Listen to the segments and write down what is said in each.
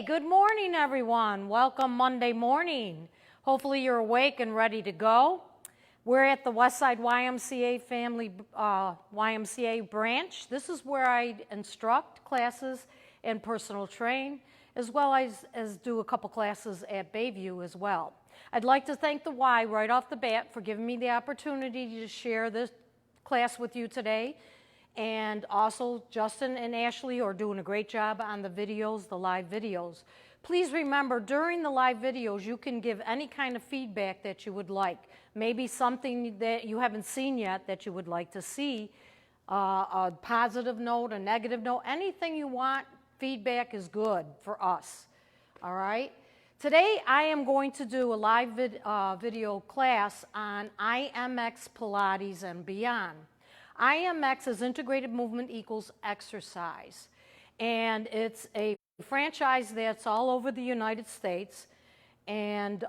Hey, good morning, everyone. Welcome Monday morning. Hopefully you're awake and ready to go. We're at the Westside YMCA YMCA branch. This is where I instruct classes and personal train, as well as do a couple classes at Bayview as well. I'd like to thank the Y right off the bat for giving me the opportunity to share this class with you today. And also Justin and Ashley are doing a great job on the videos, the live videos. Please remember, during the live videos, you can give any kind of feedback that you would like. Maybe something that you haven't seen yet that you would like to see, a positive note, a negative note, anything you want. Feedback is good for us, all right? Today, I am going to do a live video class on IMX Pilates and beyond. IMX is Integrated Movement Equals Exercise, and it's a franchise that's all over the United States, and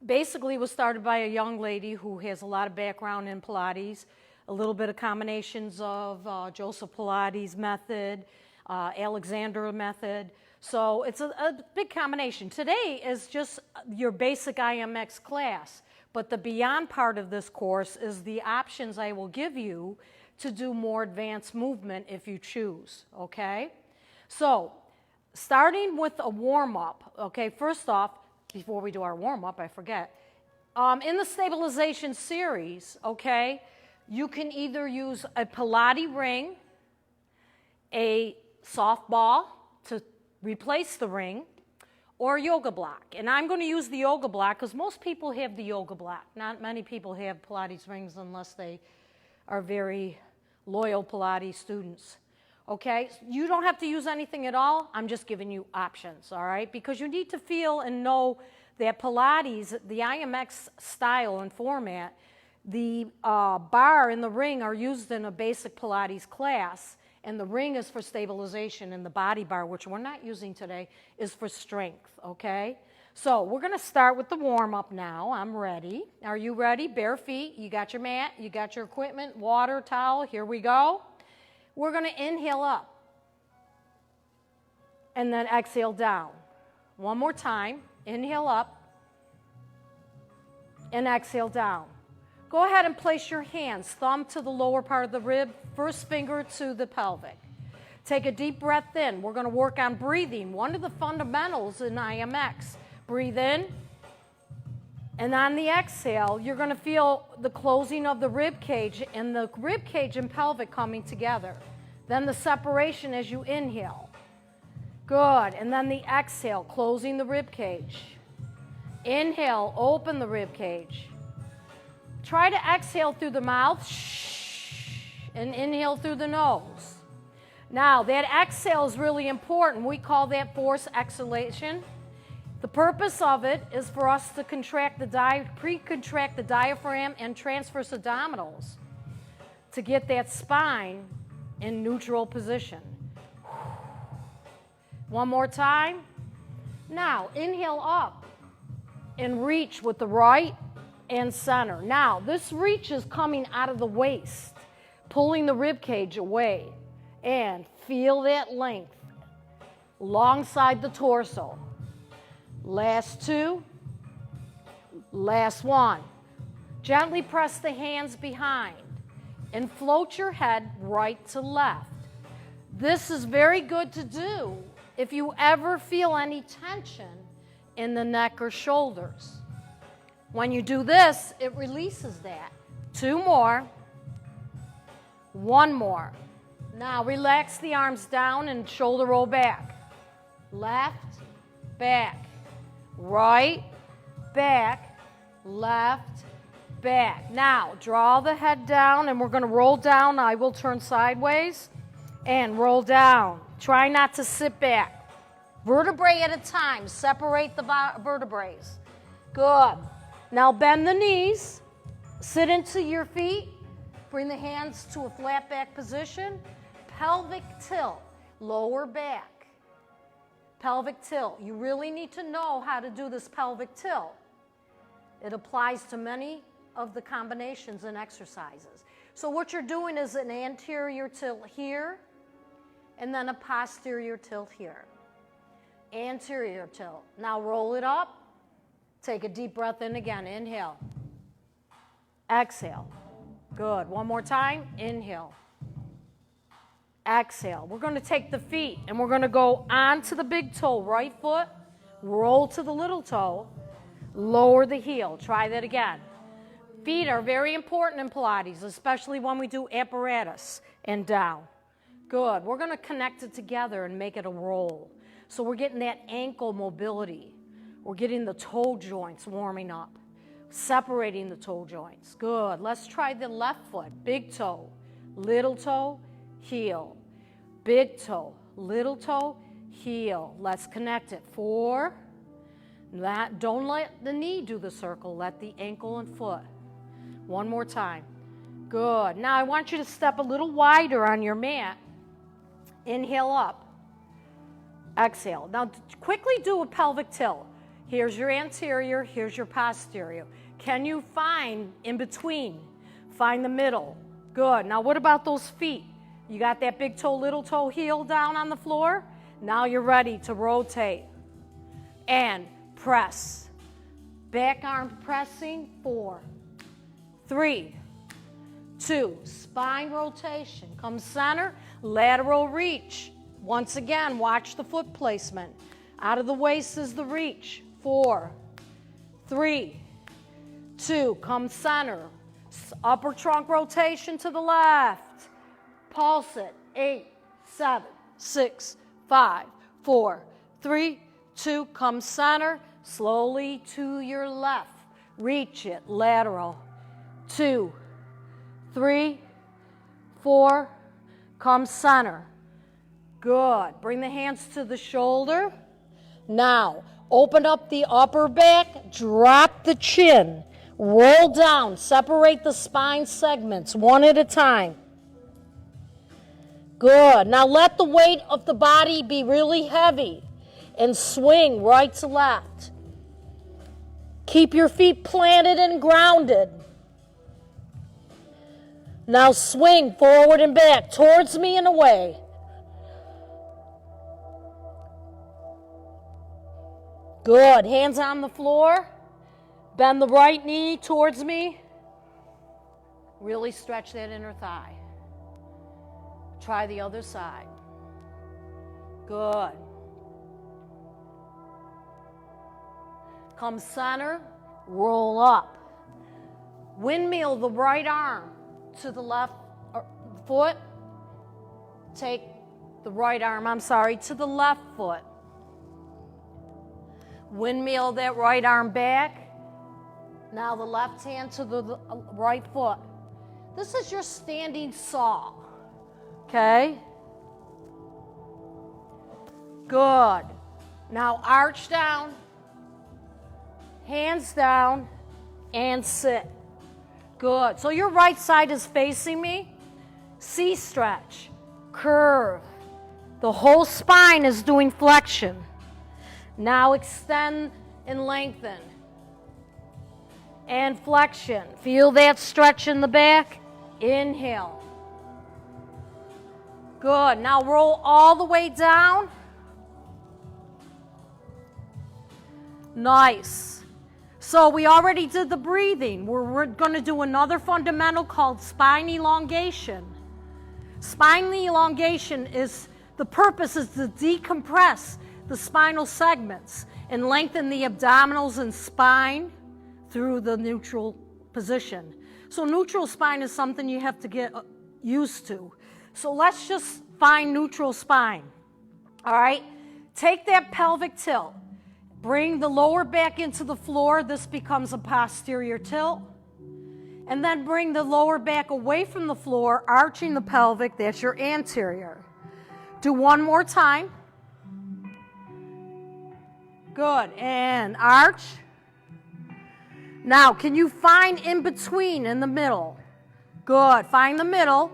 basically was started by a young lady who has a lot of background in Pilates, a little bit of combinations of Joseph Pilates method, Alexander method. So it's a big combination. Today is just your basic IMX class. But the beyond part of this course is the options I will give you to do more advanced movement if you choose, okay? So, starting with a warm-up, okay, first off, before we do our warm-up, I forget. In the stabilization series, okay, you can either use a Pilates ring, a softball to replace the ring, or a yoga block. And I'm going to use the yoga block because most people have the yoga block. Not many people have Pilates rings unless they are very loyal Pilates students. Okay, you don't have to use anything at all. I'm just giving you options, all right? Because you need to feel and know that Pilates, the IMX style and format, the bar and the ring are used in a basic Pilates class, and the ring is for stabilization, and the body bar, which we're not using today, is for strength, okay? So we're gonna start with the warm-up now. I'm ready. Are you ready? Bare feet, you got your mat, you got your equipment, water, towel, here we go. We're gonna inhale up, and then exhale down. One more time, inhale up, and exhale down. Go ahead and place your hands, thumb to the lower part of the rib, first finger to the pelvic. Take a deep breath in. We're going to work on breathing. One of the fundamentals in IMX. Breathe in, and on the exhale, you're going to feel the closing of the rib cage and the rib cage and pelvic coming together. Then the separation as you inhale. Good. And then the exhale, closing the rib cage. Inhale, open the rib cage. Try to exhale through the mouth, and inhale through the nose. Now, that exhale is really important. We call that forced exhalation. The purpose of it is for us to contract pre-contract the diaphragm and transverse abdominals to get that spine in neutral position. One more time. Now, inhale up and reach with the right and center. Now, this reach is coming out of the waist, pulling the rib cage away, and feel that length alongside the torso. Last two, last one. Gently press the hands behind and float your head right to left. This is very good to do if you ever feel any tension in the neck or shoulders. When you do this, it releases that. Two more. One more. Now relax the arms down and shoulder roll back. Left, back. Right, back, left, back. Now draw the head down, and we're going to roll down. I will turn sideways and roll down. Try not to sit back. Vertebrae at a time. Separate the vertebrae. Good. Now bend the knees, sit into your feet, bring the hands to a flat back position, pelvic tilt, lower back, pelvic tilt. You really need to know how to do this pelvic tilt. It applies to many of the combinations and exercises. So what you're doing is an anterior tilt here, and then a posterior tilt here. anterior tilt. Now roll it up. Take a deep breath in again. Inhale. Exhale. Good. One more time. Inhale. Exhale. We're going to take the feet and we're going to go onto the big toe, right foot, roll to the little toe, lower the heel. Try that again. Feet are very important in Pilates, especially when we do apparatus and down. Good. We're going to connect it together and make it a roll. So we're getting that ankle mobility. We're getting the toe joints warming up, separating the toe joints. Good. Let's try the left foot. Big toe, little toe, heel. Big toe, little toe, heel. Let's connect it. 4. Don't let the knee do the circle. Let the ankle and foot. One more time. Good. Now I want you to step a little wider on your mat. Inhale up. Exhale. Now quickly do a pelvic tilt. Here's your anterior, here's your posterior. Can you find in between? Find the middle. Good. Now what about those feet? You got that big toe, little toe, heel down on the floor? Now you're ready to rotate. And press. Back arm pressing. 4, 3, 2. Spine rotation. Come center. Lateral reach. Once again, watch the foot placement. Out of the waist is the reach. 4, 3, 2. Come center. Upper trunk rotation to the left. Pulse it. 8, 7, 6, 5, 4, 3, 2. Come center. Slowly to your left. Reach it. Lateral. 2, 3, 4. Come center. Good. Bring the hands to the shoulder. Now, open up the upper back. Drop the chin. Roll down. Separate the spine segments one at a time. Good. Now let the weight of the body be really heavy and swing right to left. Keep your feet planted and grounded. Now swing forward and back towards me and away. Good. Hands on the floor. Bend the right knee towards me. Really stretch that inner thigh. Try the other side. Good. Come center, roll up. Windmill the right arm to the left foot. Take the right arm, to the left foot. Windmill that right arm back. Now the left hand to the right foot. This is your standing saw. Okay? Good. Now arch down, hands down, and sit. Good. So your right side is facing me. C stretch, curve. The whole spine is doing flexion. Now extend and lengthen. And flexion. Feel that stretch in the back. Inhale. Good. Now roll all the way down. Nice. So we already did the breathing. We're going to do another fundamental called spine elongation. Spine elongation is, the purpose is to decompress the spinal segments and lengthen the abdominals and spine through the neutral position. So neutral spine is something you have to get used to. So let's just find neutral spine. All right? Take that pelvic tilt. Bring the lower back into the floor. This becomes a posterior tilt. And then bring the lower back away from the floor, arching the pelvic. That's your anterior. Do one more time. Good. And arch. Now, can you find in between, in the middle? Good. Find the middle.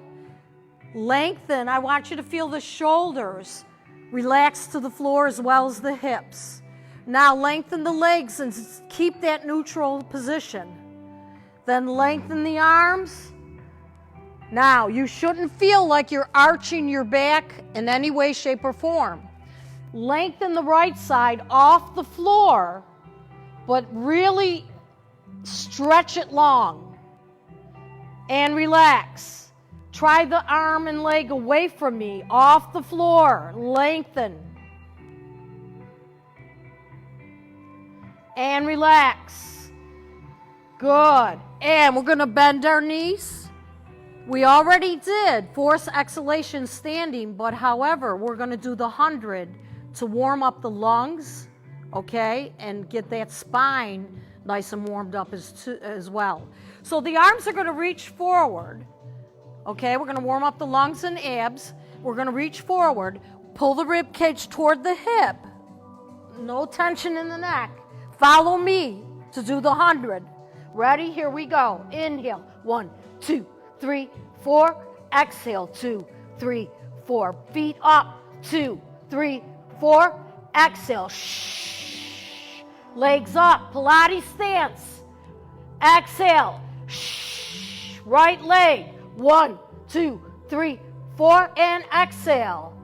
Lengthen. I want you to feel the shoulders relax to the floor as well as the hips. Now lengthen the legs and keep that neutral position. Then lengthen the arms. Now, you shouldn't feel like you're arching your back in any way, shape, or form. Lengthen the right side off the floor, but really stretch it long. And relax. Try the arm and leg away from me, off the floor. Lengthen. And relax. Good. And we're going to bend our knees. We already did force exhalation standing, but however, we're going to do the 100 to warm up the lungs, okay, and get that spine nice and warmed up as well. So the arms are going to reach forward, okay? We're going to warm up the lungs and abs. We're going to reach forward, pull the rib cage toward the hip. No tension in the neck. Follow me to do the 100. Ready? Here we go. Inhale. 1, 2, 3, 4. Exhale. 2, 3, 4. Feet up. 2, 3, 4. Exhale. Shh. Legs up. Pilates stance. Exhale. Shh. Right leg. 1, 2, 3, 4. And exhale.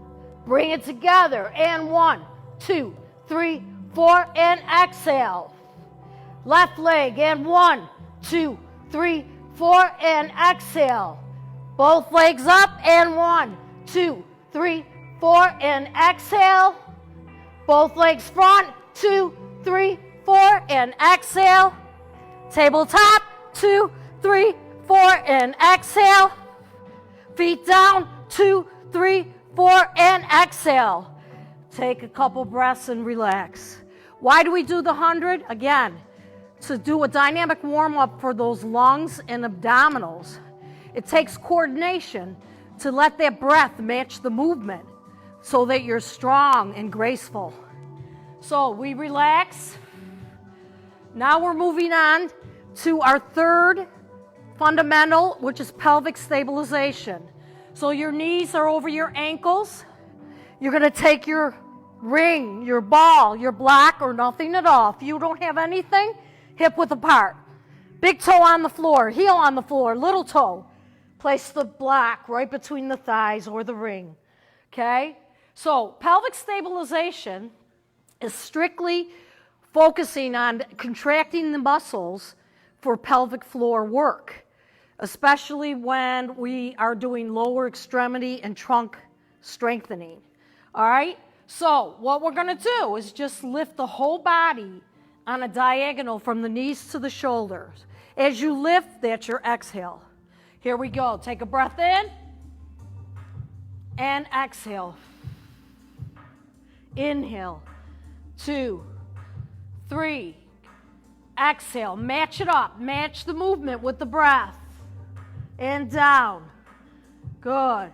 Bring it together. And 1, 2, 3, 4. And exhale. Left leg. And 1, 2, 3, 4. And exhale. Both legs up. And 1, 2, 3, 4. And exhale. Both legs front. 2, 3, 4. And exhale. Tabletop. 2, 3, 4. And exhale. Feet down. 2, 3, 4. And exhale. Take a couple breaths and relax. Why do we do the 100? Again, to do a dynamic warm-up for those lungs and abdominals. It takes coordination to let that breath match the movement so that you're strong and graceful. So we relax. Now we're moving on to our third fundamental, which is pelvic stabilization. So your knees are over your ankles. You're going to take your ring, your ball, your block, or nothing at all. If you don't have anything, hip width apart. Big toe on the floor, heel on the floor, little toe. Place the block right between the thighs or the ring. Okay? So pelvic stabilization is strictly focusing on contracting the muscles for pelvic floor work, especially when we are doing lower extremity and trunk strengthening. All right? So what we're going to do is just lift the whole body on a diagonal from the knees to the shoulders. As you lift, that's your exhale. Here we go. Take a breath in and exhale. Inhale. 2, 3. Exhale. Match it up. Match the movement with the breath. And down. Good.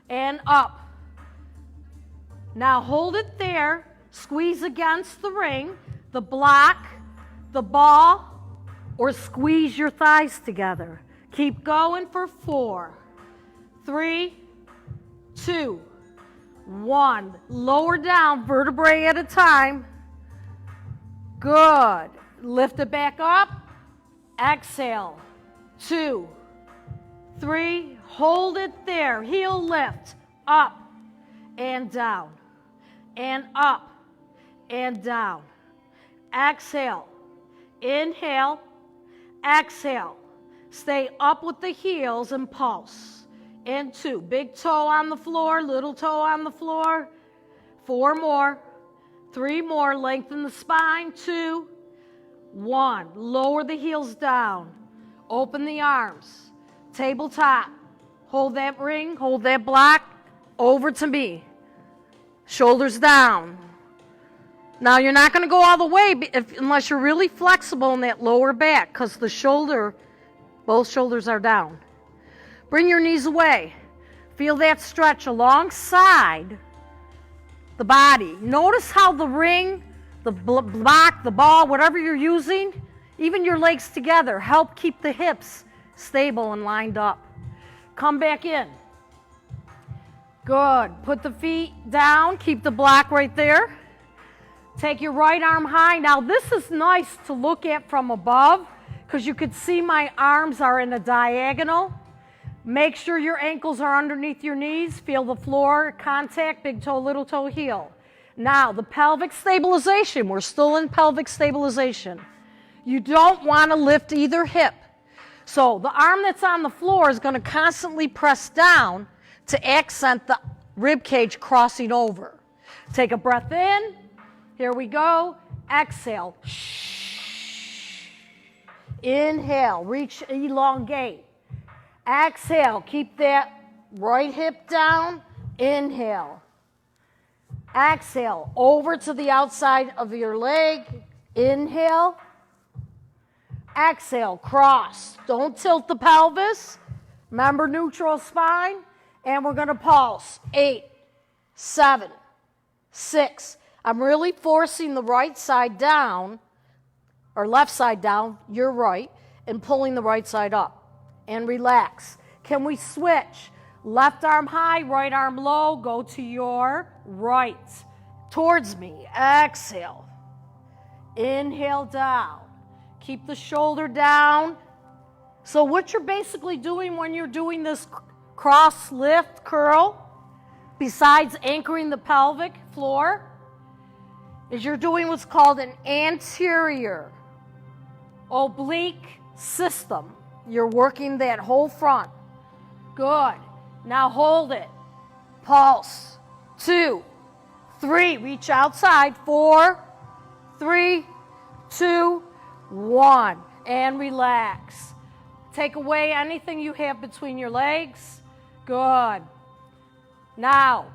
And up. Now hold it there. Squeeze against the ring, the block, the ball, or squeeze your thighs together. Keep going for 4, 3, 2, 1. Lower down, vertebrae at a time. Good. Lift it back up. Exhale. 2, 3. Hold it there. Heel lift. Up and down. And up and down. Exhale. Inhale. Exhale. Stay up with the heels and pulse. And 2. Big toe on the floor, little toe on the floor. 4 more. 3 more. Lengthen the spine. 2, 1. Lower the heels down. Open the arms. Tabletop. Hold that ring. Hold that block. Over to me. Shoulders down. Now you're not going to go all the way unless you're really flexible in that lower back, because both shoulders are down. Bring your knees away. Feel that stretch alongside the body. Notice how the ring, the block, the ball, whatever you're using, even your legs together, help keep the hips stable and lined up. Come back in. Good. Put the feet down. Keep the block right there. Take your right arm high. Now this is nice to look at from above because you could see my arms are in a diagonal. Make sure your ankles are underneath your knees. Feel the floor contact, big toe, little toe, heel. Now, the pelvic stabilization, we're still in pelvic stabilization. You don't want to lift either hip. So the arm that's on the floor is going to constantly press down to accent the rib cage crossing over. Take a breath in. Here we go. Exhale. Inhale. Reach, elongate. Exhale. Keep that right hip down. Inhale. Exhale. Over to the outside of your leg. Inhale. Exhale. Cross. Don't tilt the pelvis. Remember neutral spine. And we're going to pulse. 8, 7, 6. I'm really forcing the right side down, or left side down, you're right, and pulling the right side up. And relax. Can we switch? Left arm high, right arm low. Go to your right. Towards me. Exhale. Inhale down. Keep the shoulder down. So what you're basically doing when you're doing this cross lift curl, besides anchoring the pelvic floor, is you're doing what's called an anterior oblique system. You're working that whole front. Good. Now hold it. Pulse. 2, 3. Reach outside. 4, 3, 2, 1. And relax. Take away anything you have between your legs. Good. Now,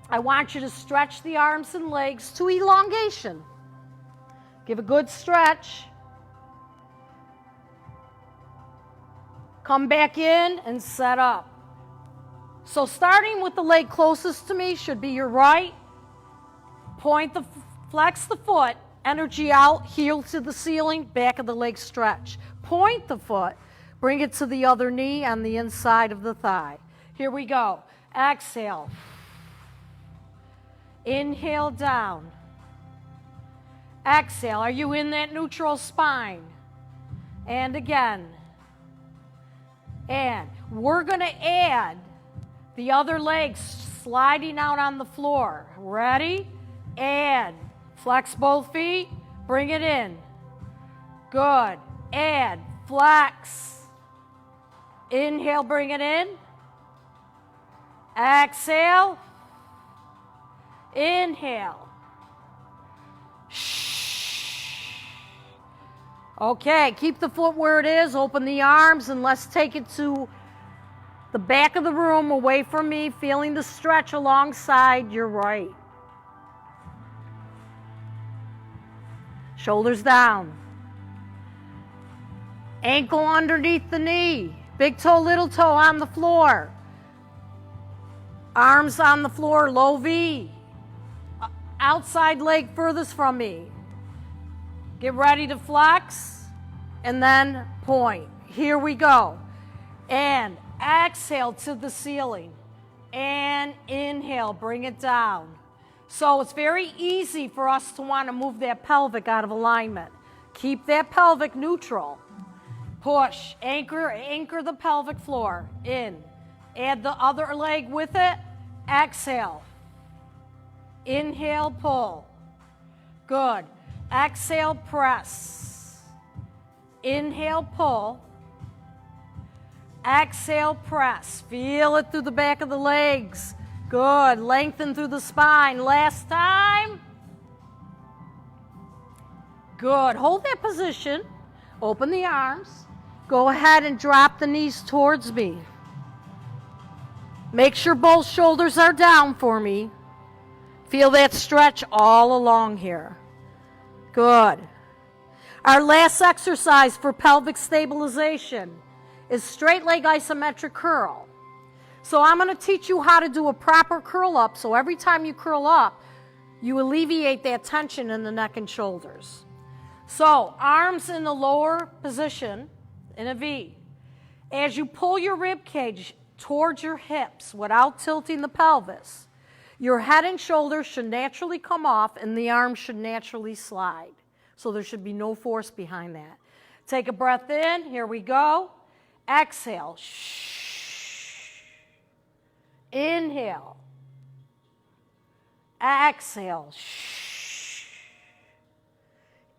I want you to stretch the arms and legs to elongation. Give a good stretch. Come back in and set up. So starting with the leg closest to me should be your right. Flex the foot, energy out, heel to the ceiling, back of the leg stretch. Point the foot, bring it to the other knee on the inside of the thigh. Here we go. Exhale. Inhale down. Exhale. Are you in that neutral spine? And again. And we're going to add the other leg sliding out on the floor. Ready? Add. Flex both feet. Bring it in. Good. Add. Flex. Inhale, bring it in. Exhale. Inhale. Okay, keep the foot where it is. Open the arms and let's take it to the back of the room away from me, feeling the stretch alongside your right. Shoulders down. Ankle underneath the knee. Big toe, little toe on the floor. Arms on the floor, low V. Outside leg furthest from me. Get ready to flex and then point. Here we go. And exhale to the ceiling. And inhale, bring it down. So it's very easy for us to want to move that pelvic out of alignment. Keep that pelvic neutral. Push, anchor the pelvic floor in. Add the other leg with it. Exhale. Inhale, pull. Good. Exhale, press. Inhale, pull. Exhale, press. Feel it through the back of the legs. Good. Lengthen through the spine. Last time. Good. Hold that position. Open the arms. Go ahead and drop the knees towards me. Make sure both shoulders are down for me. Feel that stretch all along here. Good. Our last exercise for pelvic stabilization is straight leg isometric curl. So I'm going to teach you how to do a proper curl up, so every time you curl up, you alleviate that tension in the neck and shoulders. So arms in the lower position in a V. As you pull your rib cage towards your hips without tilting the pelvis, your head and shoulders should naturally come off and the arms should naturally slide. So there should be no force behind that. Take a breath in. Here we go. Exhale. Inhale. Exhale.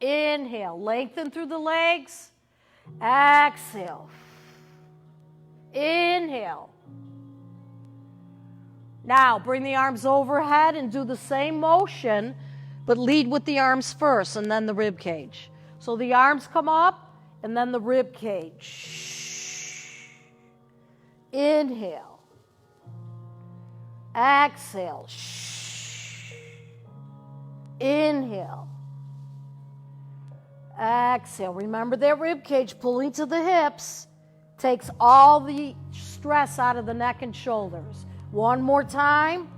Inhale. Lengthen through the legs. Exhale. Inhale. Now, bring the arms overhead and do the same motion, but lead with the arms first and then the rib cage. So the arms come up and then the rib cage. Inhale. Exhale. Inhale. Exhale. Remember that rib cage pulling to the hips takes all the stress out of the neck and shoulders. One more time.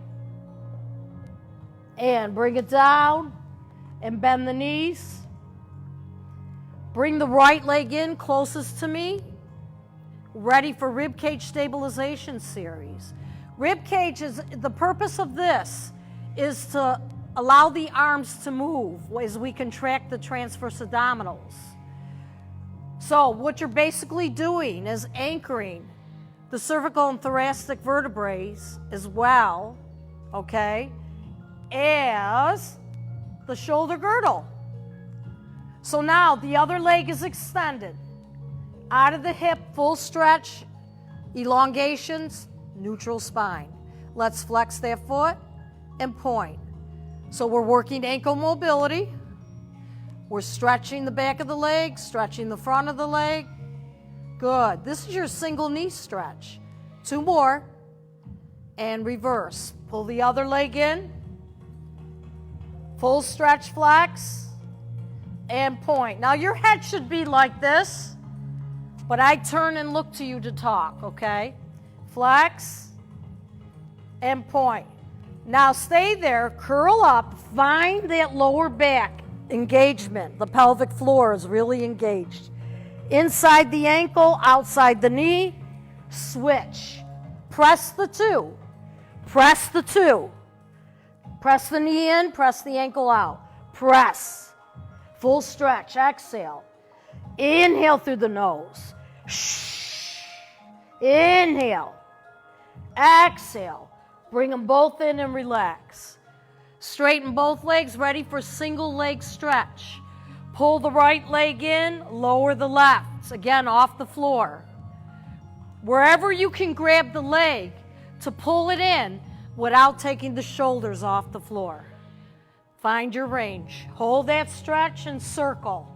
And bring it down and bend the knees. Bring the right leg in closest to me. Ready for Ribcage stabilization series. Ribcage is, the purpose of this is to allow the arms to move as we contract the transverse abdominals. So what you're basically doing is anchoring the cervical and thoracic vertebrae as well, okay, as the shoulder girdle. So now the other leg is extended. Out of the hip, full stretch, elongations, neutral spine. Let's flex that foot and point. So we're working ankle mobility. We're stretching the back of the leg, stretching the front of the leg. Good. This is your single knee stretch. 2 more. And reverse. Pull the other leg in. Full stretch, flex. And point. Now your head should be like this, but I turn and look to you to talk, okay? Flex and point. Now stay there, curl up, find that lower back engagement. The pelvic floor is really engaged. Inside the ankle, outside the knee, switch. Press the 2. Press the 2. Press the knee in, press the ankle out. Press. Full stretch, exhale. Inhale through the nose. Inhale. Exhale. Bring them both in and relax. Straighten both legs, ready for single leg stretch. Pull the right leg in, lower the left. Again, off the floor. Wherever you can grab the leg to pull it in without taking the shoulders off the floor. Find your range. Hold that stretch and circle.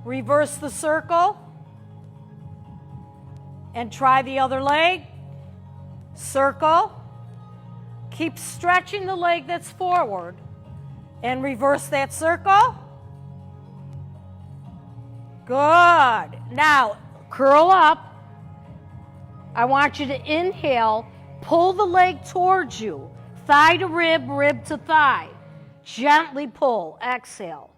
Reverse the circle. And try the other leg. Circle. Keep stretching the leg that's forward. And reverse that circle. Good. Now, curl up. I want you to inhale. Pull the leg towards you. Thigh to rib, rib to thigh. Gently pull. Exhale.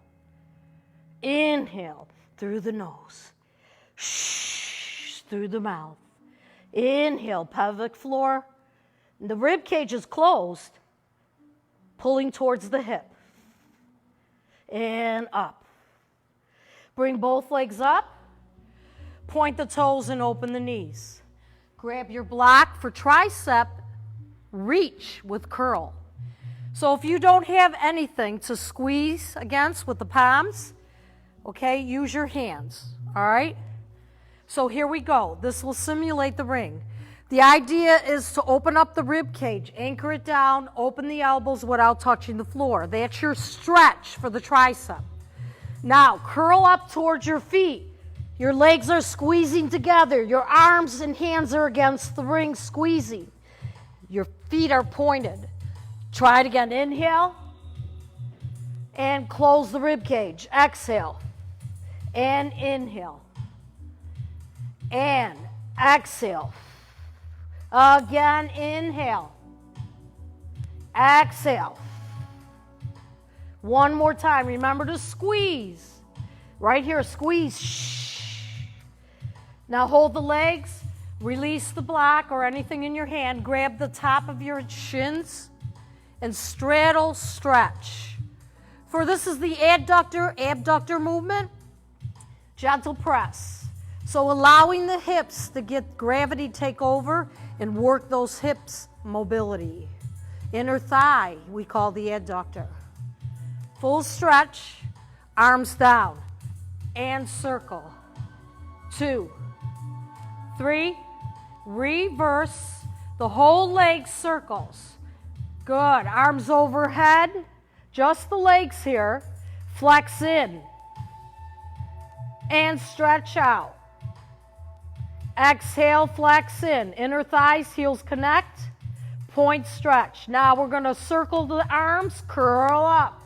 Inhale through the nose. Shh, through the mouth. Inhale, pelvic floor. The rib cage is closed, pulling towards the hip. And up. Bring both legs up. Point the toes and open the knees. Grab your block for tricep. Reach with curl. So if you don't have anything to squeeze against with the palms, okay, use your hands, all right? So here we go. This will simulate the ring. The idea is to open up the rib cage, anchor it down, open the elbows without touching the floor. That's your stretch for the tricep. Now, curl up towards your feet. Your legs are squeezing together. Your arms and hands are against the ring, squeezing. Your feet are pointed. Try it again. Inhale. And close the rib cage. Exhale. And inhale. And exhale. Again, inhale. Exhale. One more time. Remember to squeeze. Right here, squeeze. Shh. Now hold the legs. Release the block or anything in your hand. Grab the top of your shins and straddle, stretch. For this is the abductor movement. Gentle press. So allowing the hips to get gravity take over and work those hips mobility. Inner thigh, we call the adductor. Full stretch, arms down, and circle. 2, 3, reverse, the whole leg circles. Good, arms overhead, just the legs here. Flex in and stretch out. Exhale, flex in. Inner thighs, heels connect. Point stretch. Now we're going to circle the arms, curl up.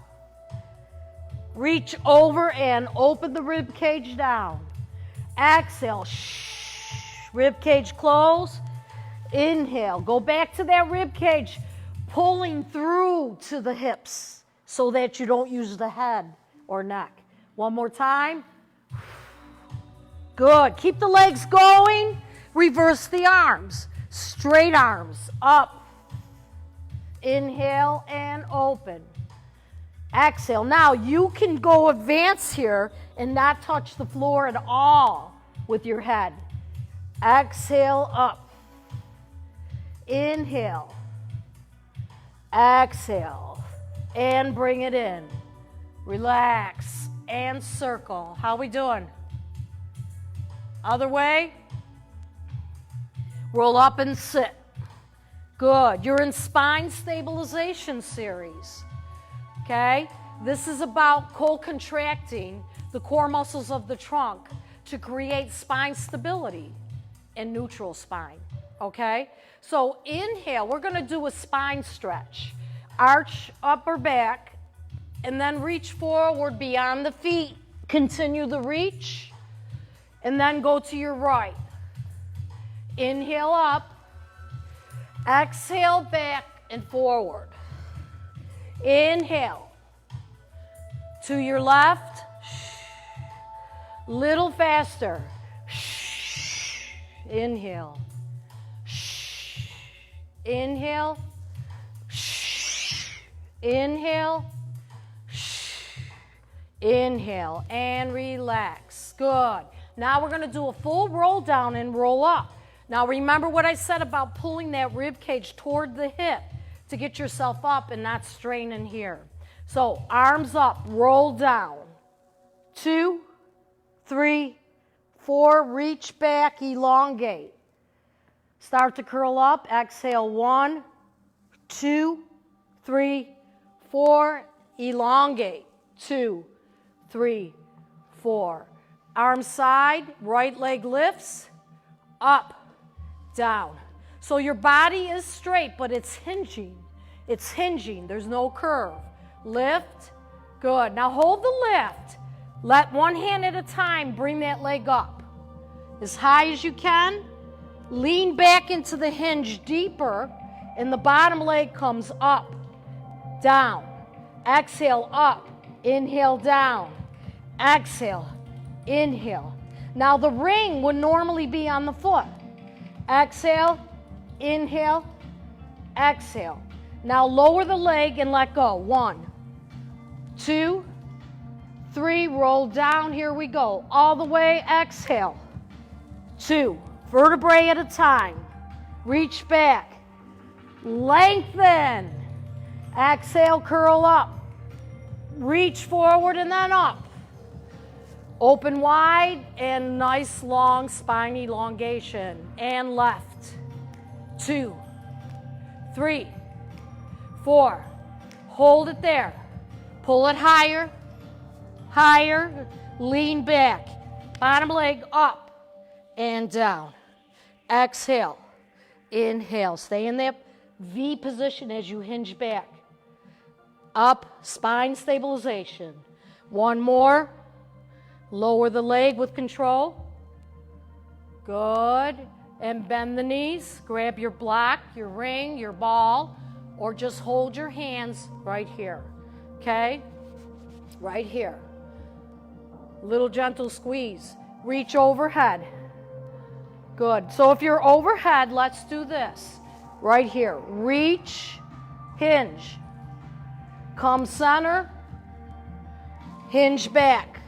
Reach over and open the rib cage down. Exhale, rib cage close. Inhale, go back to that rib cage, pulling through to the hips so that you don't use the head or neck. One more time. Good. Keep the legs going. Reverse the arms. Straight arms up. Inhale and open. Exhale. Now you can go advance here and not touch the floor at all with your head. Exhale up. Inhale. Exhale. And bring it in. Relax and circle. How we doing? Other way. Roll up and sit. Good. You're in spine stabilization series. Okay? This is about co-contracting the core muscles of the trunk to create spine stability and neutral spine. Okay? So inhale, we're going to do a spine stretch. Arch upper back and then reach forward beyond the feet. Continue the reach and then go to your right. Inhale up. Exhale back and forward. Inhale. To your left. Little faster. Inhale. Inhale. Inhale. Inhale. And relax. Good. Now we're going to do a full roll down and roll up. Now remember what I said about pulling that rib cage toward the hip to get yourself up and not straining here. So arms up, roll down. 2, 3, 4, reach back, elongate. Start to curl up, exhale 1, 2, 3, 4, elongate. 2, 3, 4. Arm side, right leg lifts, up, down. So your body is straight, but it's hinging. It's hinging. There's no curve. Lift. Good. Now hold the lift. Let one hand at a time bring that leg up. As high as you can. Lean back into the hinge deeper, and the bottom leg comes up, down. Exhale, up. Inhale, down. Exhale, inhale. Now the ring would normally be on the foot. Exhale, inhale, exhale. Now lower the leg and let go. 1, 2, 3, roll down. Here we go. All the way, exhale. 2, vertebrae at a time. Reach back. Lengthen. Exhale, curl up. Reach forward and then up. Open wide and nice long spine elongation. And left. 2, 3, 4. Hold it there. Pull it higher. Higher. Lean back. Bottom leg up and down. Exhale. Inhale. Stay in that V position as you hinge back. Up. Spine stabilization. One more. Lower the leg with control. Good. And bend the knees. Grab your block, your ring, your ball, or just hold your hands right here. Okay? Right here. Little gentle squeeze. Reach overhead. Good. So if you're overhead, let's do this. Right here. Reach, hinge. Come center. Hinge back.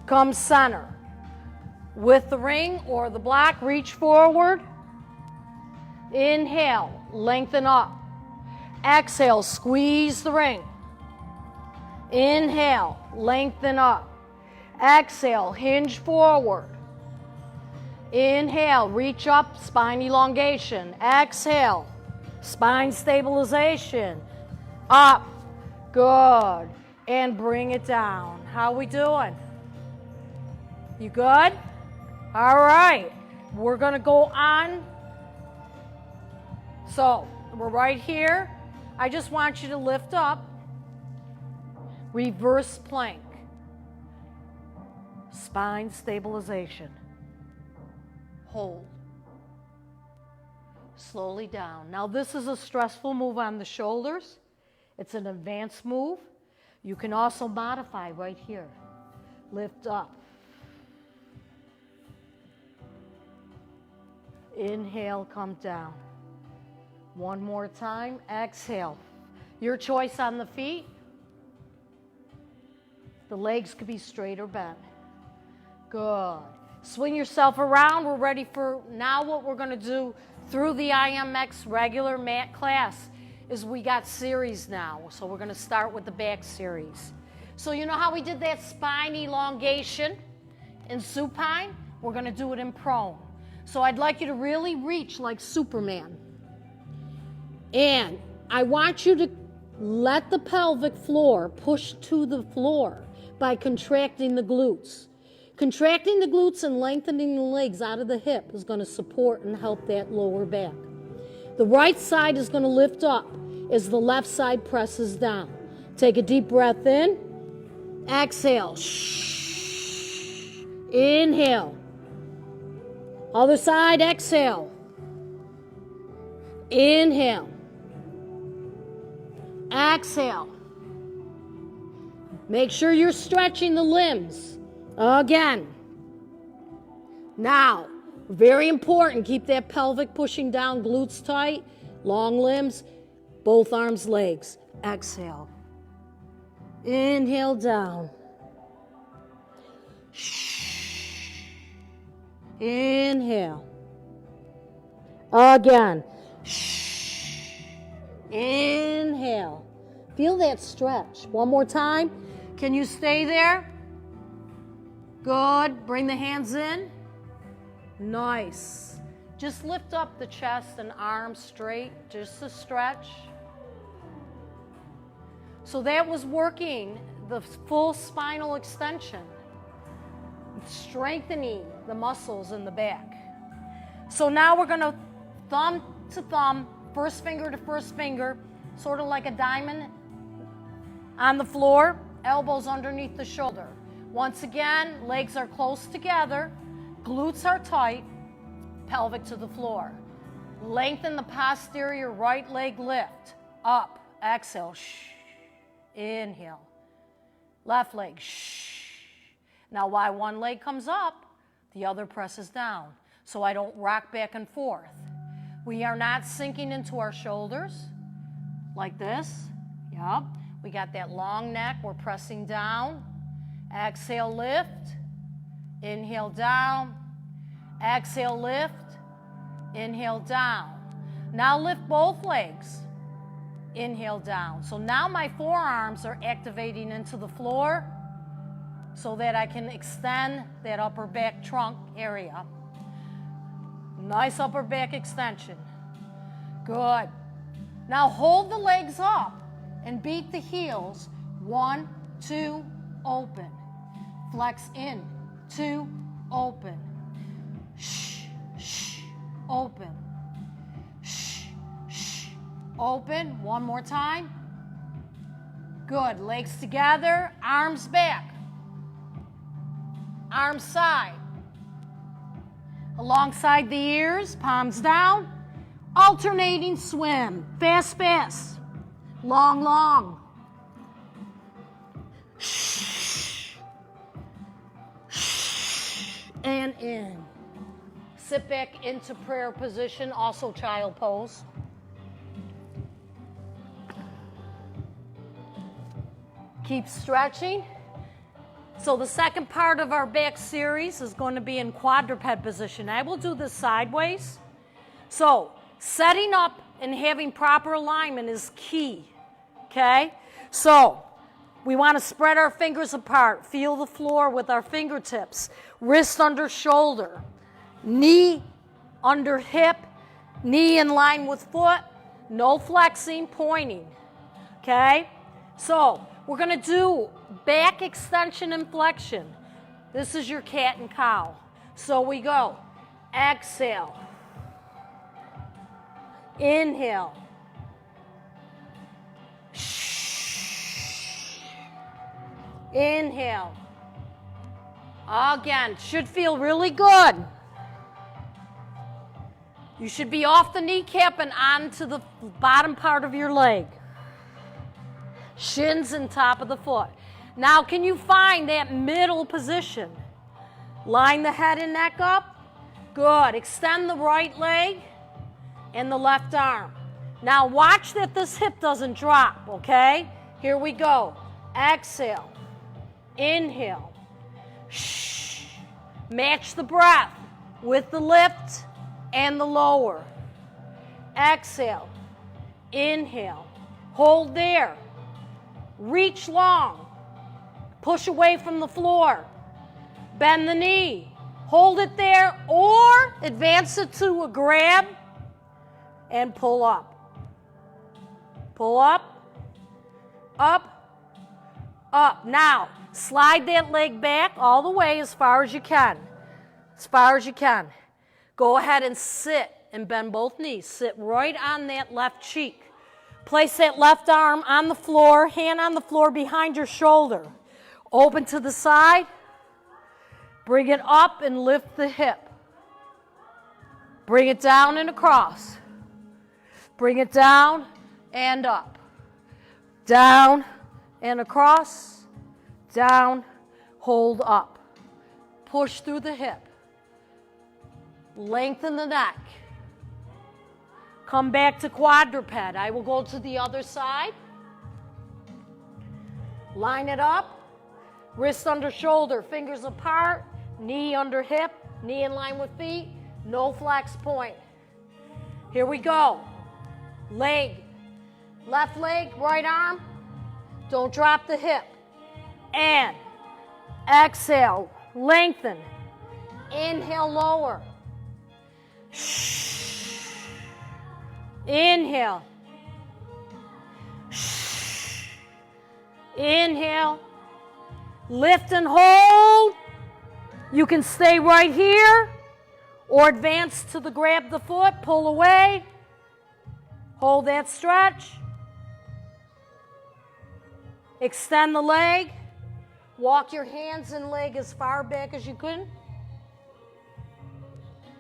Come center. With the ring or the block, reach forward. Inhale, lengthen up. Exhale, squeeze the ring. Inhale, lengthen up. Exhale, hinge forward. Inhale, reach up, spine elongation. Exhale, spine stabilization. Up, good. And bring it down. How we doing? You good? All right, we're gonna go on. So, we're right here. I just want you to lift up. Reverse plank. Spine stabilization. Hold. Slowly down. Now this is a stressful move on the shoulders. It's an advanced move. You can also modify right here. Lift up. Inhale, come down. One more time. Exhale. Your choice on the feet. The legs could be straight or bent. Good. Swing yourself around. We're ready for now. What we're going to do through the IMX regular mat class is we got series now. So we're going to start with the back series. So you know how we did that spine elongation in supine? We're going to do it in prone. So I'd like you to really reach like Superman. And I want you to let the pelvic floor push to the floor by contracting the glutes. Contracting the glutes and lengthening the legs out of the hip is going to support and help that lower back. The right side is going to lift up as the left side presses down. Take a deep breath in. Exhale. Inhale. Other side, exhale. Inhale. Exhale. Make sure you're stretching the limbs. Again. Now, very important, keep that pelvic pushing down, glutes tight, long limbs, both arms, legs. Exhale. Inhale down. Inhale. Again. Inhale. Feel that stretch. One more time. Can you stay there? Good. Bring the hands in. Nice. Just lift up the chest and arms straight. Just a stretch. So that was working the full spinal extension, strengthening the muscles in the back. So now we're going to thumb to thumb, first finger to first finger, sort of like a diamond on the floor, elbows underneath the shoulder. Once again, legs are close together, glutes are tight, pelvic to the floor. Lengthen the posterior right leg lift, up, exhale, inhale. Left leg, Now while one leg comes up, the other presses down, so I don't rock back and forth. We are not sinking into our shoulders like this. Yep. We got that long neck. We're pressing down. Exhale, lift. Inhale, down. Exhale, lift. Inhale, down. Now lift both legs. Inhale, down. So now my forearms are activating into the floor so that I can extend that upper back trunk area. Nice upper back extension. Good. Now hold the legs up and beat the heels. 1, 2, open. Flex in. 2, open. Open. Open. One more time. Good. Legs together. Arms back. Arms side. Alongside the ears. Palms down. Alternating swim. Fast, fast. Long, long. And in. Sit back into prayer position, also child pose. Keep stretching. So the second part of our back series is going to be in quadruped position. I will do this sideways. So Setting up and having proper alignment is key, okay? So we want to spread our fingers apart, feel the floor with our fingertips, wrist under shoulder, knee under hip, knee in line with foot, no flexing, pointing, okay? So we're going to do back extension and flexion. This is your cat and cow. So we go, exhale, inhale, inhale. Again, should feel really good. You should be off the kneecap and onto the bottom part of your leg. Shins and top of the foot. Now, can you find that middle position? Line the head and neck up. Good. Extend the right leg and the left arm. Now, watch that this hip doesn't drop, okay? Here we go. Exhale. Inhale. Shh. Match the breath with the lift and the lower. Exhale. Inhale. Hold there. Reach long. Push away from the floor. Bend the knee. Hold it there or advance it to a grab and pull up. Pull up. Up. Up. Now, slide that leg back all the way as far as you can. As far as you can. Go ahead and sit and bend both knees. Sit right on that left cheek. Place that left arm on the floor, hand on the floor behind your shoulder. Open to the side. Bring it up and lift the hip. Bring it down and across. Bring it down and up. Down and across. Down, hold up. Push through the hip. Lengthen the neck. Come back to quadruped. I will go to the other side. Line it up. Wrist under shoulder, fingers apart, knee under hip, knee in line with feet, no flex point. Here we go. Leg, left leg, right arm. Don't drop the hip. And exhale, lengthen. Inhale, lower. Shh. Inhale. Shh. Inhale. Lift and hold. You can stay right here or advance to the grab the foot, pull away. Hold that stretch. Extend the leg. Walk your hands and leg as far back as you can.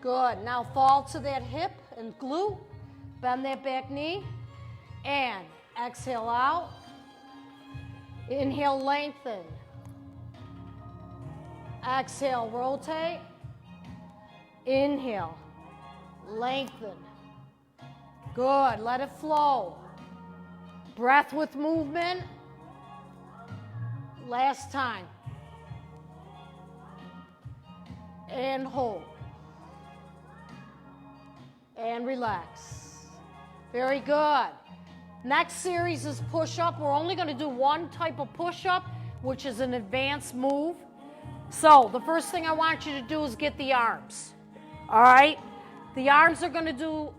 Good. Now fall to that hip and glute. Bend that back knee. And exhale out. Inhale, lengthen. Exhale, rotate. Inhale, lengthen. Good, let it flow. Breath with movement. Last time. And hold. And relax. Very good. Next series is push-up. We're only going to do one type of push-up, which is an advanced move. So the first thing I want you to do is get the arms. All right? The arms are going to do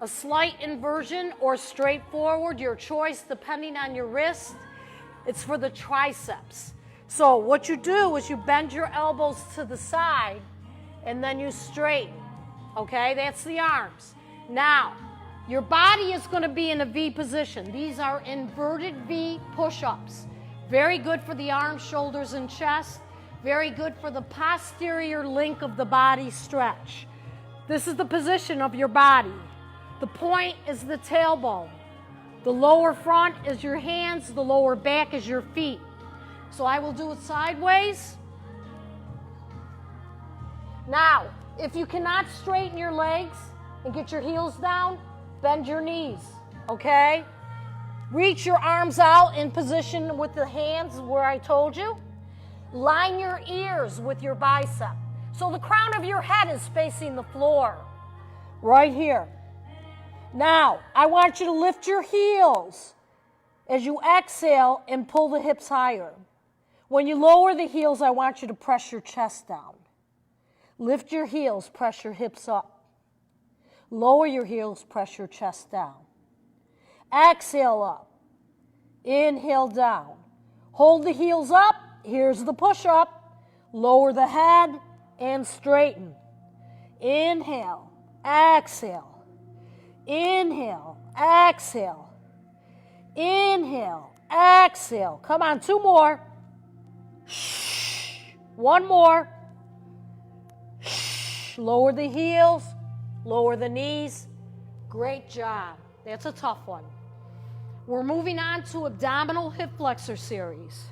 a slight inversion or straight forward, your choice depending on your wrist. It's for the triceps. So what you do is you bend your elbows to the side and then you straighten. Okay? That's the arms. Now, your body is going to be in a V position. These are inverted V push-ups. Very good for the arms, shoulders, and chest. Very good for the posterior link of the body stretch. This is the position of your body. The point is the tailbone. The lower front is your hands. The lower back is your feet. So I will do it sideways. Now, if you cannot straighten your legs and get your heels down, bend your knees, okay? Reach your arms out in position with the hands where I told you. Line your ears with your bicep. So the crown of your head is facing the floor. Right here. Now, I want you to lift your heels as you exhale and pull the hips higher. When you lower the heels, I want you to press your chest down. Lift your heels, press your hips up. Lower your heels, press your chest down. Exhale up. Inhale down. Hold the heels up. Here's the push-up. Lower the head and straighten. Inhale, exhale. Inhale, exhale. Inhale, exhale. Come on, 2 more. Shh. 1 more. Shh. Lower the heels, lower the knees. Great job. That's a tough one. We're moving on to abdominal hip flexor series.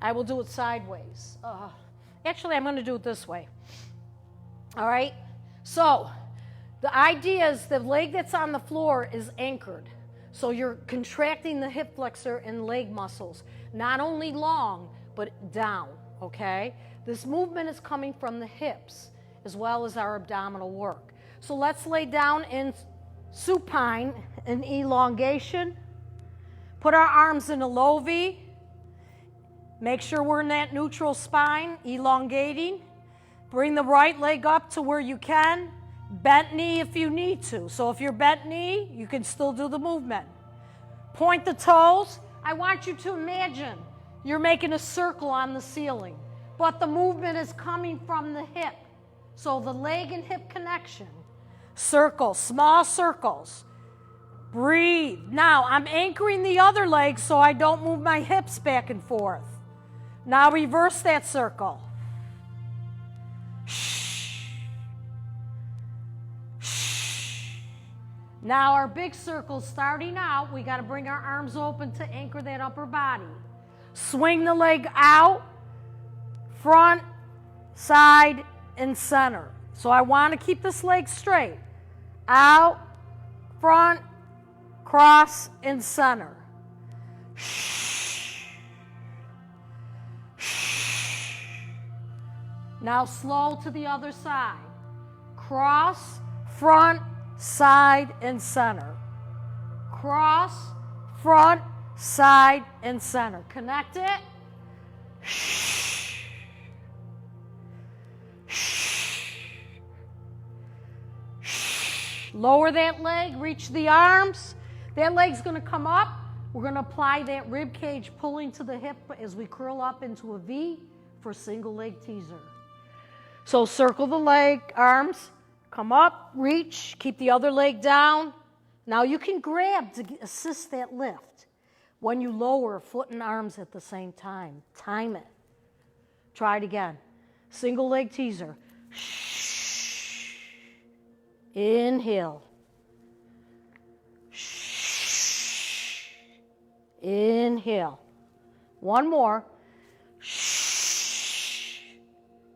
I will do it sideways. Actually, I'm going to do it this way. All right? So, the idea is the leg that's on the floor is anchored. So you're contracting the hip flexor and leg muscles, not only long, but down, okay? This movement is coming from the hips as well as our abdominal work. So let's lay down in supine, an elongation. Put our arms in a low V. Make sure we're in that neutral spine, elongating. Bring the right leg up to where you can. Bent knee if you need to. So if you're bent knee, you can still do the movement. Point the toes. I want you to imagine you're making a circle on the ceiling, but the movement is coming from the hip. So the leg and hip connection. Circles, small circles. Breathe. Now, I'm anchoring the other leg so I don't move my hips back and forth. Now reverse that circle. Shh. Shh. Now our big circle starting out, we got to bring our arms open to anchor that upper body. Swing the leg out, front, side, and center. So I want to keep this leg straight. Out, front, cross, and center. Shh. Shh. Now slow to the other side. Cross, front, side, and center. Cross, front, side, and center. Connect it. Shh. Shh. Shh. Lower that leg, reach the arms. That leg's going to come up. We're going to apply that rib cage pulling to the hip as we curl up into a V for single leg teaser. So circle the leg, arms, come up, reach, keep the other leg down. Now you can grab to assist that lift when you lower foot and arms at the same time. Time it. Try it again. Single leg teaser. Shh. Inhale. Inhale. 1 more. Shh.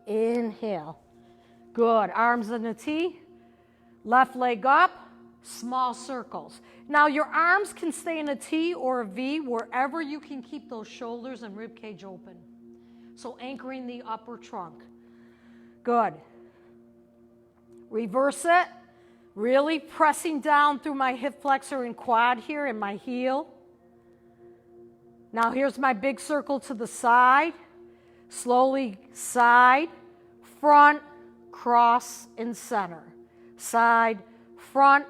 Inhale. Good. Arms in a T. Left leg up. Small circles. Now your arms can stay in a T or a V wherever you can keep those shoulders and rib cage open. So anchoring the upper trunk. Good. Reverse it. Really pressing down through my hip flexor and quad here and my heel. Now here's my big circle to the side. Slowly side, front, cross, and center. Side, front,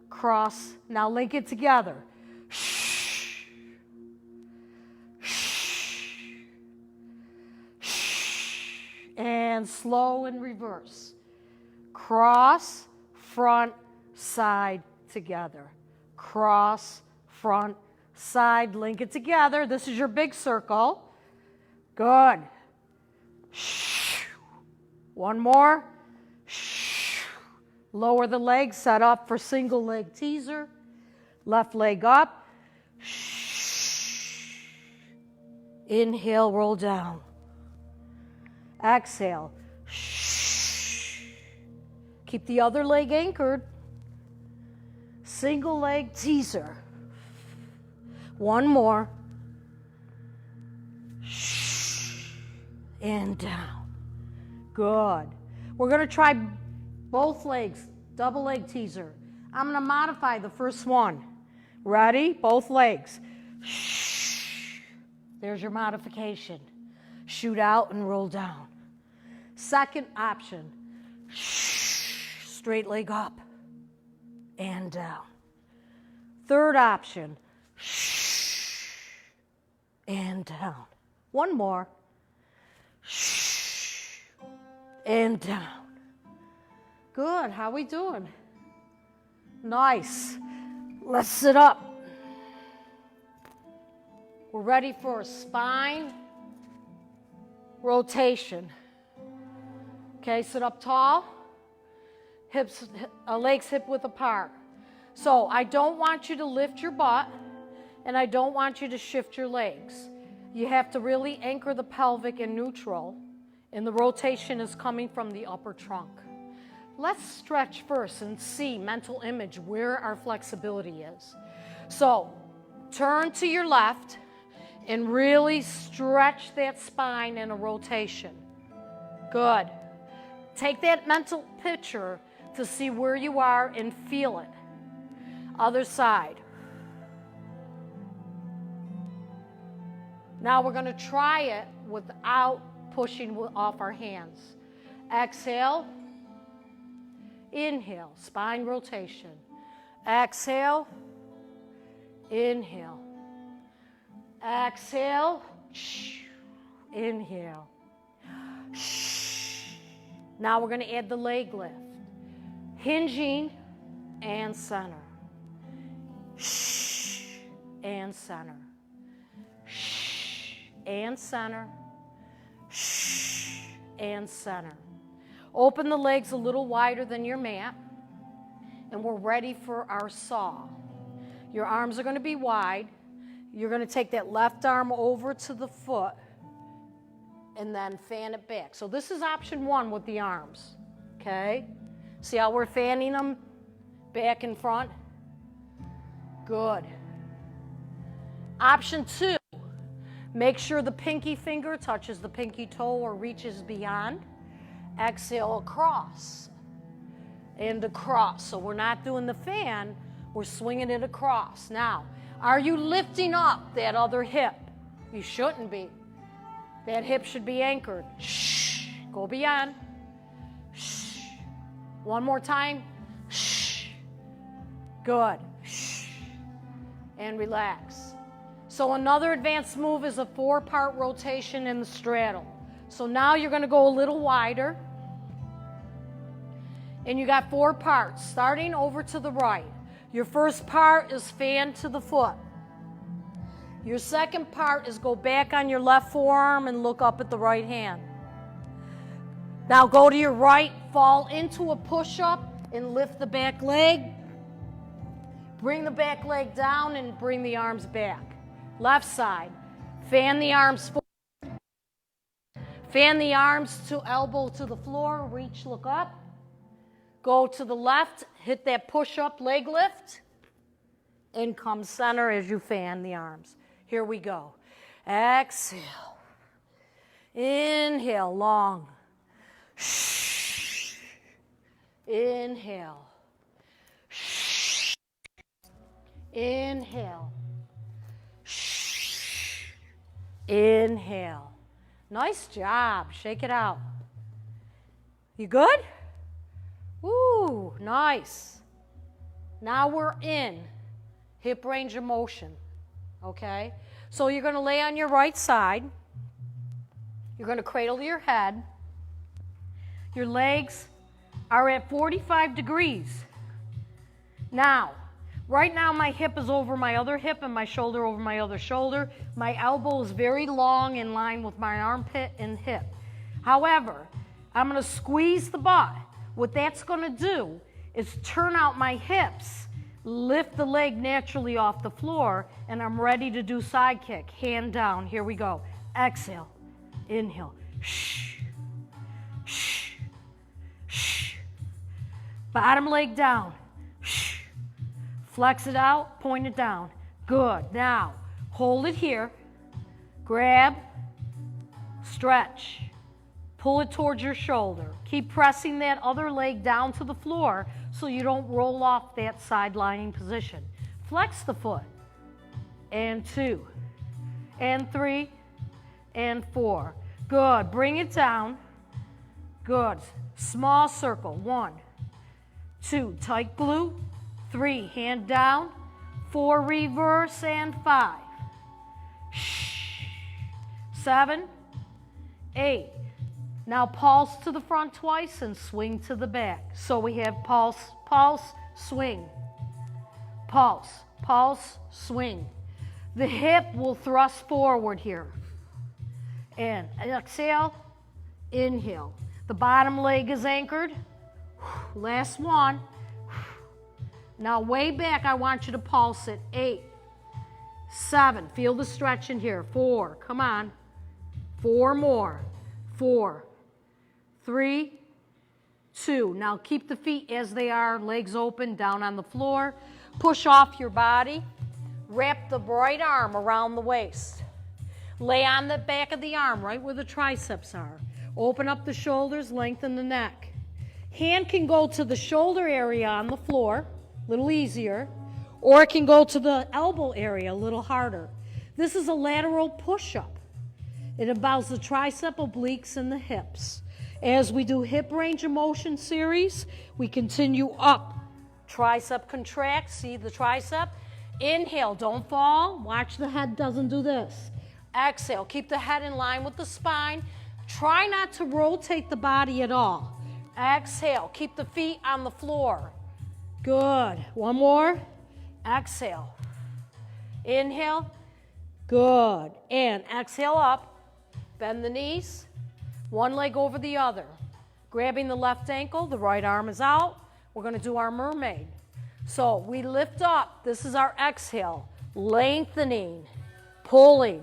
cross. Now link it together. Shh. Shh. Shh. And slow and reverse. Cross, front, side, together. Cross, front, side, link it together. This is your big circle. Good. Shh. 1 more. Shh. Lower the leg, set up for single leg teaser. Left leg up. Shh. Inhale, roll down. Exhale. Shh. Keep the other leg anchored. Single leg teaser. 1 more. Shh. And down. Good. We're going to try both legs, double leg teaser. I'm going to modify the first one. Ready? Both legs. There's your modification. Shoot out and roll down. Second option. Straight leg up and down. Third option. And down. One more. And down. Good. How we doing? Nice. Let's sit up. We're ready for a spine rotation. Okay, sit up tall. Hips, legs hip width apart. So I don't want you to lift your butt, and I don't want you to shift your legs. You have to really anchor the pelvic in neutral, and the rotation is coming from the upper trunk. Let's stretch first and see, mental image, where our flexibility is. So turn to your left and really stretch that spine in a rotation. Good. Take that mental picture to see where you are and feel it. Other side. Now we're going to try it without pushing off our hands. Exhale. Inhale. Spine rotation. Exhale. Inhale. Exhale. Inhale. Now we're going to add the leg lift. Hinging and center. And center. And center. And center. Open the legs a little wider than your mat. And we're ready for our saw. Your arms are going to be wide. You're going to take that left arm over to the foot and then fan it back. So this is option one with the arms, okay? See how we're fanning them back and front? Good. Option two, make sure the pinky finger touches the pinky toe or reaches beyond. Exhale across and across. So we're not doing the fan, we're swinging it across. Now, are you lifting up that other hip? You shouldn't be. That hip should be anchored. Shh. Go beyond. Shh. One more time. Shh. Good. Shh. And relax. So another advanced move is a 4-part rotation in the straddle. So now you're going to go a little wider. And you got 4 parts, starting over to the right. Your first part is fan to the foot. Your second part is go back on your left forearm and look up at the right hand. Now go to your right, fall into a push-up and lift the back leg. Bring the back leg down and bring the arms back. Left side, fan the arms forward. Fan the arms to elbow to the floor, reach, look up. Go to the left, hit that push-up leg lift, and come center as you fan the arms. Here we go. Exhale. Inhale, long. Inhale. Inhale. Inhale. Nice job. Shake it out. You good? Ooh, nice. Now we're in hip range of motion. Okay? So you're going to lay on your right side. You're going to cradle your head. Your legs are at 45 degrees. Now, right now my hip is over my other hip and my shoulder over my other shoulder. My elbow is very long in line with my armpit and hip. However, I'm going to squeeze the butt. What that's going to do is turn out my hips, lift the leg naturally off the floor, and I'm ready to do side kick. Hand down. Here we go. Exhale. Inhale. Shh. Shh. Shh. Bottom leg down. Shh. Flex it out. Point it down. Good. Now, hold it here. Grab. Stretch. Pull it towards your shoulder. Keep pressing that other leg down to the floor so you don't roll off that side lying position. Flex the foot. And 2, and 3, and 4. Good. Bring it down. Good. Small circle. 1, 2, tight glute. 3, hand down. 4, reverse, and 5. 7, 8. Now pulse to the front twice and swing to the back. So we have pulse, pulse, swing. Pulse, pulse, swing. The hip will thrust forward here. And exhale, inhale. The bottom leg is anchored. Last one. Now way back, I want you to pulse it. 8, 7. Feel the stretch in here. 4. Come on. 4 more. 4, 3, 2. Now keep the feet as they are, legs open, down on the floor. Push off your body. Wrap the right arm around the waist. Lay on the back of the arm, right where the triceps are. Open up the shoulders, lengthen the neck. Hand can go to the shoulder area on the floor, a little easier, or it can go to the elbow area, a little harder. This is a lateral push-up. It involves the tricep, obliques, and the hips. As we do hip range of motion series, we continue up. Tricep contracts, see the tricep? Inhale, don't fall. Watch the head doesn't do this. Exhale, keep the head in line with the spine. Try not to rotate the body at all. Exhale, keep the feet on the floor. Good. One more. Exhale. Inhale. Good. And exhale up. Bend the knees. One leg over the other. Grabbing the left ankle, the right arm is out. We're going to do our mermaid. So we lift up. This is our exhale. Lengthening. Pulling.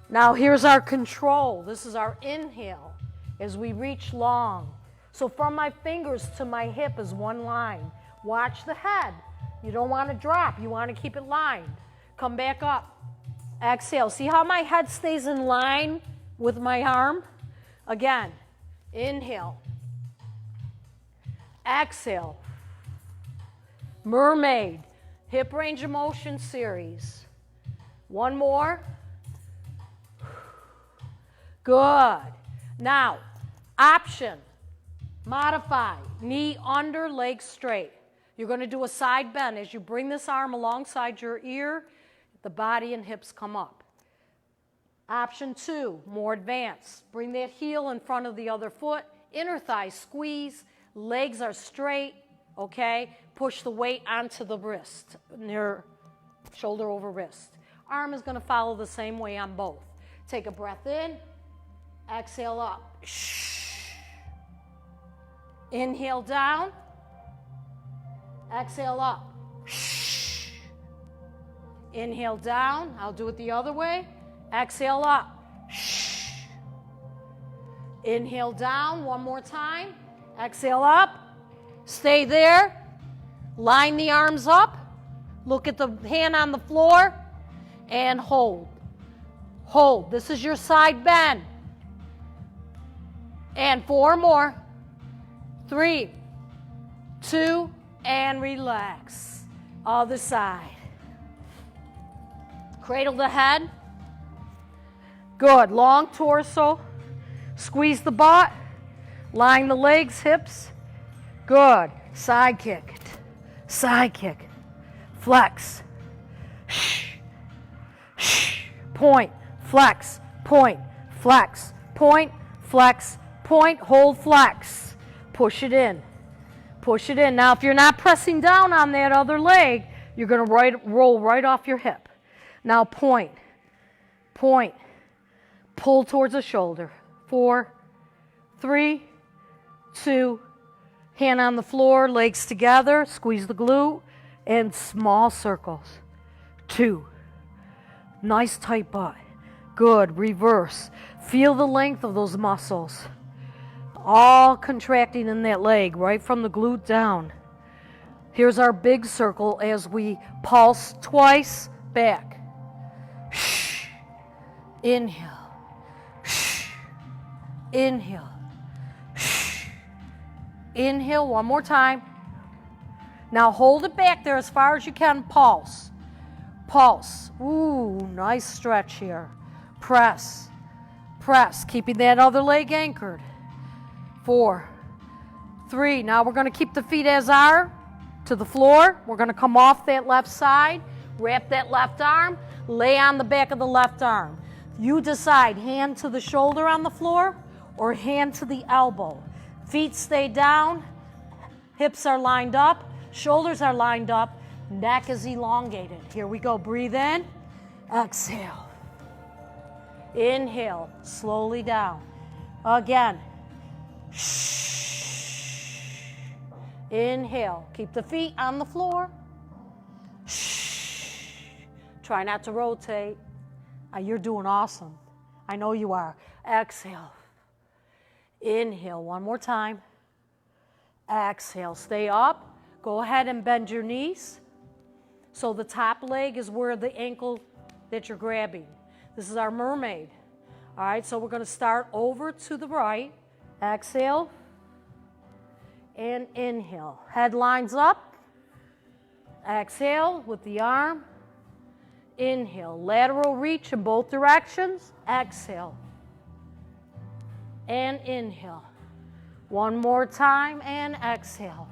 Now here's our control. This is our inhale as we reach long. So from my fingers to my hip is one line. Watch the head. You don't want to drop. You want to keep it lined. Come back up. Exhale. See how my head stays in line with my arm? Again. Inhale. Exhale. Mermaid. Hip range of motion series. One more. Good. Now, option. Modify. Knee under, leg straight. You're going to do a side bend. As you bring this arm alongside your ear, the body and hips come up. Option 2, more advanced. Bring that heel in front of the other foot. Inner thigh squeeze. Legs are straight. Okay? Push the weight onto the wrist, near shoulder over wrist. Arm is going to follow the same way on both. Take a breath in. Exhale up. Inhale down. Exhale up. Inhale down. I'll do it the other way. Exhale up. Inhale down one more time. Exhale up. Stay there. Line the arms up. Look at the hand on the floor. And hold. Hold. This is your side bend. And 4 more. 3, 2, and relax. Other side. Cradle the head. Good. Long torso. Squeeze the butt. Line the legs, hips. Good. Side kick. Side kick. Flex. Point. Flex. Point. Flex. Point. Flex. Point. Hold. Flex. Push it in. Push it in. Now, if you're not pressing down on that other leg, you're going to roll right off your hip. Now, point. Point. Pull towards the shoulder. 4, 3, 2, hand on the floor, legs together, squeeze the glute, and small circles. 2. Nice tight butt. Good. Reverse. Feel the length of those muscles. All contracting in that leg, right from the glute down. Here's our big circle as we pulse twice back. Inhale. Inhale. Inhale one more time. Now hold it back there as far as you can. Pulse. Pulse. Ooh, nice stretch here. Press. Press. Keeping that other leg anchored. 4, 3. Now we're going to keep the feet as are to the floor. We're going to come off that left side. Wrap that left arm. Lay on the back of the left arm. You decide, hand to the shoulder on the floor or hand to the elbow. Feet stay down. Hips are lined up. Shoulders are lined up. Neck is elongated. Here we go. Breathe in. Exhale. Inhale. Slowly down. Again. Shh. Inhale. Keep the feet on the floor. Shh. Try not to rotate. You're doing awesome. I know you are. Exhale. Inhale. One more time. Exhale. Stay up. Go ahead and bend your knees. So the top leg is where the ankle that you're grabbing. This is our mermaid. All right, so we're going to start over to the right. Exhale. And inhale. Head lines up. Exhale with the arm. Inhale. Lateral reach in both directions. Exhale. And inhale. One more time and exhale.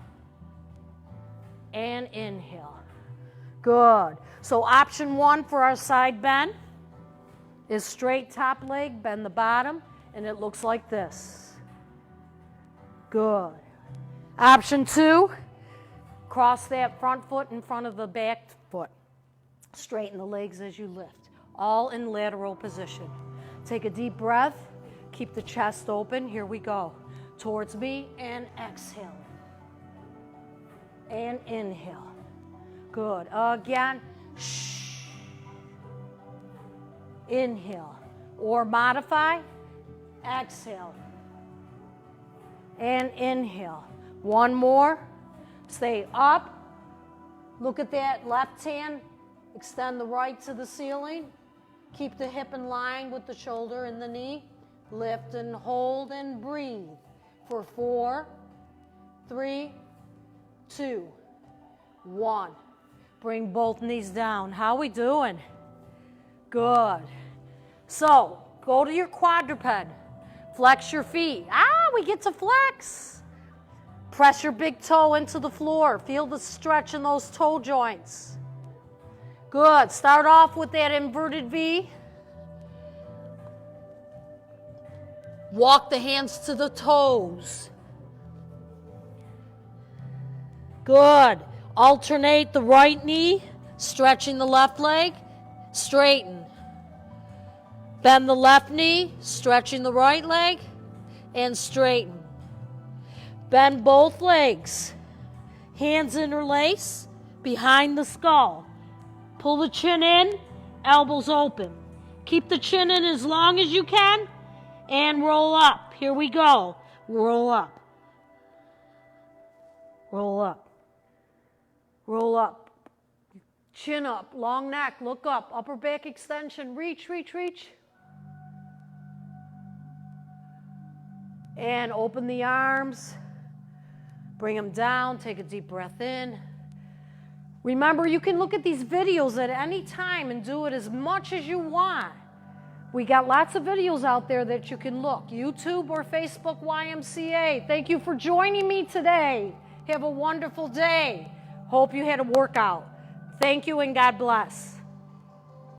And inhale. Good. So option 1 for our side bend is straight top leg, bend the bottom, and it looks like this. Good. Option 2, cross that front foot in front of the back foot. Straighten the legs as you lift. All in lateral position. Take a deep breath. Keep the chest open. Here we go. Towards me and exhale. And inhale. Good. Again. Shh. Inhale. Or modify. Exhale. And inhale. One more. Stay up. Look at that left hand. Extend the right to the ceiling. Keep the hip in line with the shoulder and the knee. Lift and hold and breathe for 4, 3, 2, 1. Bring both knees down. How we doing? Good. So, go to your quadruped. Flex your feet. We get to flex. Press your big toe into the floor. Feel the stretch in those toe joints. Good. Start off with that inverted V. Walk the hands to the toes. Good. Alternate the right knee, stretching the left leg, straighten. Bend the left knee, stretching the right leg, and straighten. Bend both legs. Hands interlace behind the skull. Pull the chin in, elbows open. Keep the chin in as long as you can, and roll up. Here we go. Roll up. Roll up. Roll up. Chin up. Long neck. Look up. Upper back extension. Reach, reach, reach. And open the arms. Bring them down. Take a deep breath in. Remember, you can look at these videos at any time and do it as much as you want. We got lots of videos out there that you can look. YouTube or Facebook YMCA. Thank you for joining me today. Have a wonderful day. Hope you had a workout. Thank you and God bless.